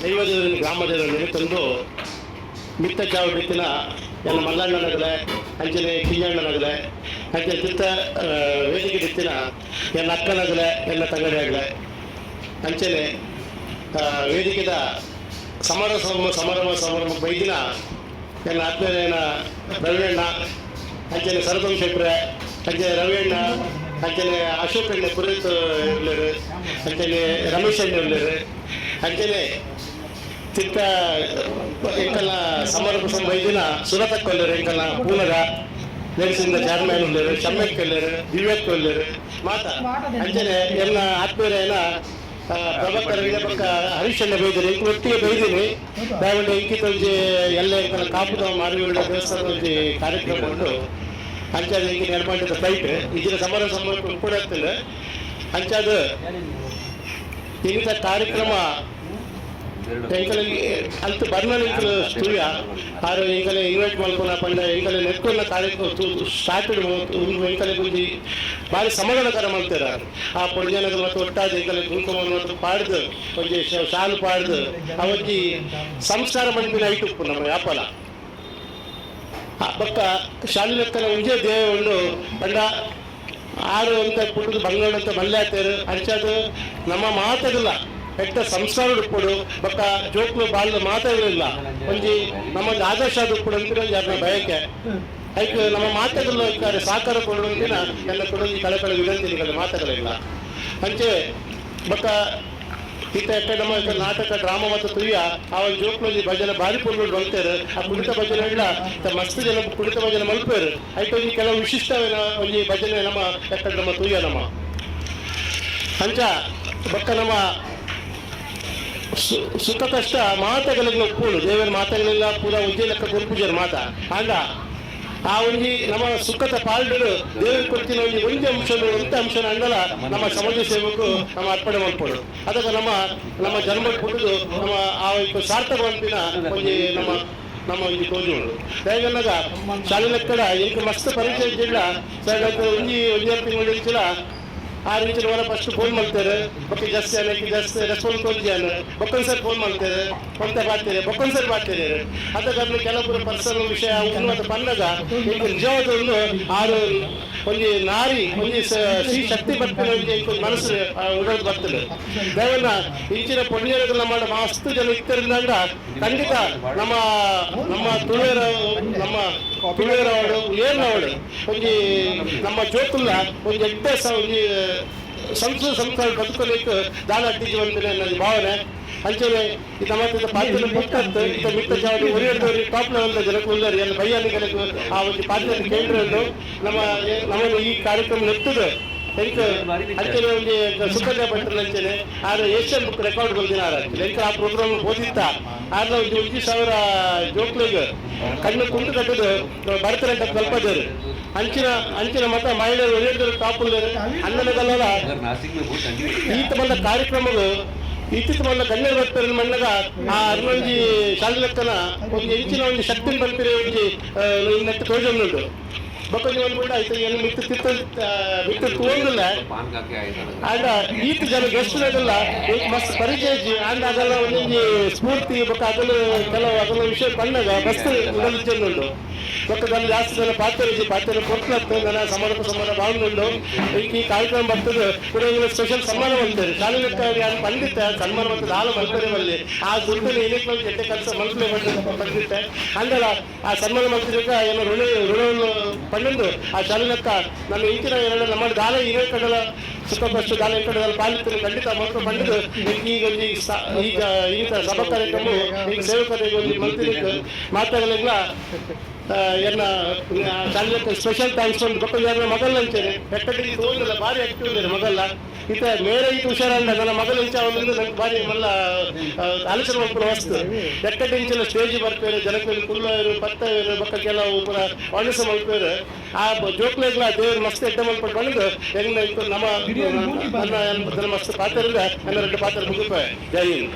ದೈವದೇವರಿನ ಗ್ರಾಮದೇವರಲ್ಲಿ ತಂದು ಮಿತ್ತ ಚಾವಡಿತ್ತಿನ ಎಲ್ಲ ಮಲ್ಲಣ್ಣನಗಲೆ ಅಂಚನೆ ಕಿಂಜಣ್ಣನಗಲೆ ಅಂಚೆ ಚಿತ್ತ ವೇದಿಕೆ ದಿತ್ತಿನ ಎಲ್ಲ ಅಕ್ಕನಗಲೆ ಎಲ್ಲ ತಂಗಡಿಯಾಗಲೆ ಅಂಚನೆ ವೇದಿಕೆದ ಸಮಾರಂಭ ಬೈದಿನ ಎಲ್ಲ ಆತ್ಮೀಯನ ರವಿಯಣ್ಣ ಅಂಚನೆ ಸರದಂ ಶೆಟ್ರೆ ಅಂಚನೆ ರವಿಯಣ್ಣ ಅಂಚನೆ ಅಶೋಕ್ ಅಣ್ಣ ಪುರೋಹಿತ್ ಇರ್ಲೇರು ಅಂಚನೆ ರಮೇಶ್ ಅಣ್ಣ ಇರ್ಲೇರು ಅಂಚನೆ ಚಿತ್ತ ಎಂಕಲ್ನ ಸಮಾರಂಭ ಬೈದಿನ ಸುರತಕ್ಕೊಲ್ಲರು ಎಂಕಲ್ನ ಪೂನಗ ನೆಲೆಸಿಂದ ಚಾರ್ಮ್ಯಾನ್ ಉಳ್ಳೇರು ಶಮ್ಯಕ್ಕೆ ಒಳ್ಳೇರು ದಿವ್ಯಕ್ಕೆ ಒಳ್ಳೇರು ಮಾತಾ ಅಂಚನೆ ಎಲ್ಲ ಆತ್ಮೀಯರೇನ ಪ್ರಭಾಕರ ವಿಜಯಪಕ್ಕ ಹರೀಶಣ್ಣ ಬೈದಿನಿ ಇಂಕ ಒಟ್ಟಿಗೆ ಬೈದಿನಿ ದಯವಿಟ್ಟು ಇಂಕಿತ ಎಲ್ಲ ಎಂಕಲ ಕಾಪುದ ಮಾರಿಗಳ ದೇವಸ್ಥಾನದ ಕಾರ್ಯಕ್ರಮ ಉಂಟು ಅಂಚಾದ ಇಂಕ ನೆರಮಾಡಿದ ಫ್ಲೈಟ್ ಇದರ ಸಮಾರಂಭ ಕೂಡ ಆಗ್ತದೆ ಅಂಚಾದ ಇಂಥ ಕಾರ್ಯಕ್ರಮ ಎಂಕಲಲ್ಲಿ ಅಂತ ಬರ್ನಲಿಂಕಲು ಸ್ಟುಡಿಯ ಆರು ಎಂಕಲೆ ಇನ್ವೈಟ್ ಮಾಡ್ಕೊಂಡು ಪಂಡ ಎಂಕಲೆ ನೆಟ್ಕೊಂಡ ಕಾರ್ಯಕ್ರಮ ಸ್ಟಾರ್ಟೆಡ್ ಎಂಕಲೆ ಗುಂಜಿ ಭಾರಿ ಸಮಾಧಾನಕರ ಮಾಡ್ತಾರೆ ಆ ಪೊಡ್ಜನಗಳು ಮತ್ತು ಒಟ್ಟಾದ ಎಂಕಲೆ ಕುಂಕುಮವನ್ನು ಮತ್ತು ಪಾಡ್ದು ಒಂಜಿ ಶಾಲು ಪಾಡ್ದು ಅವಜ್ಜಿ ಸಂಸ್ಕಾರ ಮಂಡಿನ ಐಟುಪ್ಪು ನಮ್ಮ ವ್ಯಾಪಾರ ಬಕ್ಕ ಶಾಲೆ ಲೆಕ್ಕನ ಒಂಜೇ ದೇವ ಒಂದು ಪಂಡ ಆರು ಅಂತ ಪುಟ್ಟದು ಬಂಗಾಳ ಅಂತ ಮಲ್ಲೆ ಆಗ್ತಾರೆ ಅಂಚಾದು ನಮ್ಮ ಮಾತಾಗಲ್ಲ ಎಟ್ಟ ಸಂಸ್ಕಾರ ಉಟ್ಕೊಡು ಬಕ್ಕ ಜೋಕ್ಲು ಬಾಲ್ದ ಮಾತಾಡಲಿಲ್ಲ ಒಂಜಿ ನಮ್ಮೊಂದು ಆದರ್ಶ ಅದು ಉಟ್ಕೊಡು ಅಂತಿನ ಯಾರನ್ನ ಬಯಕೆ ಅದಕ್ಕೆ ನಮ್ಮ ಮಾತುಗಳು ಇದ್ದಾರೆ ಸಾಕಾರ ಕೊಡು ಅಂತಿನ ಎಲ್ಲ ಕೊಡೋದು ಕಳೆ ವಿನಂತಿಗಳು ಮಾತುಗಳಿಲ್ಲ ಅಂಚೆ ಬಕ್ಕ ಈತ ಎಟ್ಟ ನಮ್ಮ ನಾಟಕ ಡ್ರಾಮಾ ಮತ್ತು ತುಯ್ಯ ಆ ಒಂದು ಜೋಕ್ನಲ್ಲಿ ಭಜನೆ ಭಾರಿ ಪುರ್ಗಳು ಬಂತಾರೆ ಆ ಕುಣಿತ ಭಜನೆ ಇಲ್ಲ ಮಸ್ತ್ ಜನ ಕುಣಿತ ಭಜನೆ ಮಲ್ಪೇರು ಅದಕ್ಕೆ ಕೆಲವು ವಿಶಿಷ್ಟವೇನ ಒಂದು ಭಜನೆ ನಮ್ಮ ಎಟ್ಟ ನಮ್ಮ ತುಯ್ಯ ನಮ್ಮ ಅಂಚ ಬಕ್ಕ ನಮ್ಮ ಸುಖ ಕಷ್ಟ ಮಾತುಗಳಿಗೆ ಒಪ್ಪುಳು ದೇವರ ಮಾತುಗಳಿಲ್ಲ ಪೂರ ಉಜ್ಜೆ ಲೆಕ್ಕ ಕೊಲ್ಪುಜರ್ ಮಾತಾ ಆಗ ಆ ಒಂಜಿ ನಮ್ಮ ಸುಖದ ಪಾಲ್ಡರು ದೇವರು ಕೊಡ್ತಿನ ಒಂಜಿ ಅಂಶ ಎಂತ ಅಂಶನ ಅಂಡಲ ನಮ್ಮ ಸಮಾಜ ಸೇವಕು ನಮ್ಮ ಅರ್ಪಣೆ ಮಾಡ್ಕೊಡು ಅದಕ್ಕೆ ನಮ್ಮ ಜನ್ಮ ಕೊಡುದು ನಮ್ಮ ಆ ಸಾರ್ಥಕ ಅಂತಿನ ಒಂಜಿ ನಮ್ಮ ಒಂದು ತೋಜುಂಡು ದಯಗನ್ನಗ ಶಾಲೆ ಲೆಕ್ಕಡ ಇಂಕ ಮಸ್ತ್ ಪರಿಚಯ ಇದ್ದಿಲ್ಲ ಒಂಜಿ ತಿಂಗಳು ಇರ್ತಿಲ್ಲ ಆ ರೀತಿ ಅವರ ಫಸ್ಟ್ ಫೋನ್ ಮಾಡ್ತಾರೆ ಬೊಕ್ಕ ಜಾಸ್ತಿ ರೆಸ್ಪಾನ್ಸ್ ಕೊಡ್ತೀಯಾನು ಬೊಕ್ಕೊಂದ್ಸರಿ ಫೋನ್ ಮಾಡ್ತಾರೆ ಕೊಂತ ಬಾಡ್ತಾರೆ ಬೊಕ್ಕೊಂದ್ಸರಿ ಬಾಡ್ತಾರೆ ಅದಕ್ಕೆ ಕೆಲವೊಬ್ಬರು ಪರ್ಸನಲ್ ವಿಷಯ ಉನ್ನತ ಬಂದಾಗ ಈಗ ನಿಜವಾದ ಒಂದು ಆರು ಒಂದು ನಾರಿ ಒಂದು ಶ್ರೀ ಶಕ್ತಿ ಬರ್ತಾರೆ ಮನಸ್ಸು ಉಡೋದು ಬರ್ತದೆ ದಯವನ್ನ ಇಂಚಿನ ಪುಣ್ಯಗಳನ್ನ ಮಾಡೋ ಮಸ್ತ್ ಜನ ಇದ್ದರಿಂದ ಖಂಡಿತ ನಮ್ಮ ತುಳಿಯರವಳು ಏನವಳು ಒಂದು ನಮ್ಮ ಜೋತುಲ್ಲ ಒಂದು ಎಡ್ಡ ಒಂದು ಸಂಸಾರ ಬದುಕಲಿಕ್ಕೆ ದಾನ ಅಡ್ಡಿಜೀವಂತನೇ ನನ್ನ ಭಾವನೆ ಅಂಚನೆ ನಮ್ಮ ಪಾತ್ರ ಮುಟ್ಟತ್ತು ಇತ ಮಿಟ್ಟ ಚಾವಡಿ ಒರಿಯದವರು ಟಾಪ್ ಲೆವೆಲ್ ಜನಕ್ಕೆ ಉಳ್ಳರು ಎಲ್ಲ ಬೈಯಾನಿಗಳಿಗೆ ಆ ಒಂದು ಪಾತ್ರ ಕೇಂದ್ರವನ್ನು ನಮ್ಮನ್ನು ಈ ಕಾರ್ಯಕ್ರಮ ನೆಟ್ಟದು ಅಂಚನೆ ಒಂದು ಸುಕನ್ಯಾ ಭಟ್ರ ಅಂಚನೆ ಆದ್ರೆ ಏಷ್ಯನ್ ಬುಕ್ ರೆಕಾರ್ಡ್ ಬಂದಿನ ಎಂಕ ಆ ಪ್ರೋಗ್ರಾಮ್ ಓದಿತ್ತ ಆದ್ರೆ ಒಂದು 1,000 ಜೋಕ್ಲಿಗೆ ಕಣ್ಣು ಕುಂಟು ಕಟ್ಟದು ಬರ್ತಾರೆ ಅಂತ ಕಲ್ಪದರು ಅಂಚಿನ ಮತ ಮಹಿಳೆಯರು ಒಳ್ಳೆಯವರು ಟಾಪ್ ಉಳ್ಳರು ಅನ್ನನಗಲ್ಲ ಈತ ಬಂದ ಕಾರ್ಯಕ್ರಮಗಳು ಇತ್ತಿತ್ತ ಬಂದ ಕಣ್ಣೀರು ಬರ್ತಾರೆ ಮಣ್ಣಗ ಆ ಅರ್ನೊಂಜಿ ಶಾಲೆ ಲೆಕ್ಕನ ಒಂದು ಹೆಚ್ಚಿನ ಒಂದು ಶಕ್ತಿ ಬರ್ತೀರಿ ಒಂದು ನೆಟ್ಟು ತೋಜೊಂದುಂಟು ಬೊಕ್ಕಜಿ ಒಂದು ಕೂಡ ಆಯ್ತು ಏನು ಬಿಟ್ಟು ತೋಂದಿಲ್ಲ ಆಗ ಈತ ಜನ ಗೆಸ್ಟ್ನಾಗಲ್ಲ ಮಸ್ತ್ ಪರಿಚಯ ಆಂಡ ಅದೆಲ್ಲ ಒಂದೊಂದು ಸ್ಫೂರ್ತಿ ಬೊಕ್ಕ ಅದೆಲ್ಲ ವಿಷಯ ಬಂದಾಗ ಮಸ್ತ್ ಉಡಲು ಚೆಂದುಂಟು ಬೊಕ್ಕದಲ್ಲಿ ಜಾಸ್ತಿ ಜನ ಪಾತ್ರ ಕೊಟ್ಟಲತ್ತು ಜನ ಸಮಾನ ಬಾಗುಂಡು ಈ ಕಾರ್ಯಕ್ರಮ ಬರ್ತದೆ ಕೂಡ ಸ್ಪೆಷಲ್ ಸನ್ಮಾನ ಮಾಡ್ತಾರೆ ಶಾಲೆ ಲೆಕ್ಕ ಪಂಡಿತ ಸನ್ಮಾನ ಮಾಡ್ತದೆ ಹಾಲು ಮಲ್ಪರೆ ಬಲ್ಲಿ ಆ ದುಡ್ಡಲ್ಲಿ ಏನಕ್ಕೆ ಎಟ್ಟೆ ಕೆಲಸ ಮಲ್ಪರೆ ಪಂಡಿತ ಹಂಗಲ್ಲ ಆ ಸನ್ಮಾನ ಮಾಡ್ತಿದ್ದಾಗ ಏನೋ ಋಣವನ್ನು ಪಂಡು ಆ ಶಾಲೆ ಲೆಕ್ಕ ನಮ್ಮ ಇಂಚಿನ ಎರಡು ನಮ್ಮ ದಾಲ ಇರೋ ಕಡಲ ಸುಖಪಷ್ಟು ದಾಲ ಈ ಕಡೆ ಪಾಲಿತ ಖಂಡಿತ ಮಕ್ಕಳು ಪಂಡಿತು ಈಗ ಸಭಾ ಕಾರ್ಯಕ್ರಮ ಈಗ ಸೇವಕರಿಗೆ ಒಂದು ಮಂತ್ರಿ ಮಾತಾಡಲಿಲ್ಲ ಎಲ್ಲ ಶಾಲೆ ಸ್ಪೆಷಲ್ ಥ್ಯಾಂಕ್ಸ್ ಒಂದು ಬಕ್ಕ ಯಾರ ಮಗಲ್ ಅಂಚೇನೆ ಎಕ್ಕಡಿಗೆ ತೋರಿಲ್ಲ ಭಾರಿ ಆಕ್ಟಿವ್ ಇದ್ದಾರೆ ಮಗಲ್ಲ ಇತ ಮೇರೆ ಇದು ಹುಷಾರಲ್ಲ ನನ್ನ ಮಗಲ ಇಂಚ ಅವನಿಂದ ನಂಗೆ ಭಾರಿ ಮಲ್ಲ ಆಲೋಚನೆ ಮಾಡ್ಕೊಂಡು ವಸ್ತು ಎಕ್ಕಡಿ ಇಂಚೆಲ್ಲ ಸ್ಟೇಜ್ ಬರ್ತಾರೆ ಜನಕ್ಕೆ ಕುಲ್ಲವರು ಪತ್ತವರು ಬಕ್ಕ ಕೆಲವು ಪೂರ ಒಣಸ ಮಲ್ಪೇರು ಆ ಜೋಕ್ಲೆಗಳ ದೇವರು ಮಸ್ತ್ ಎಡ್ಡ ಮಲ್ಪಟ್ಟು ಬಂದು ಹೆಂಗ್ ನಮ್ಮ ಮಸ್ತ್ ಪಾತ್ರದಿಂದ ನನ್ನ 2 ಪಾತ್ರ ಮುಗಿಪ ಜೈ ಹಿಂದ್.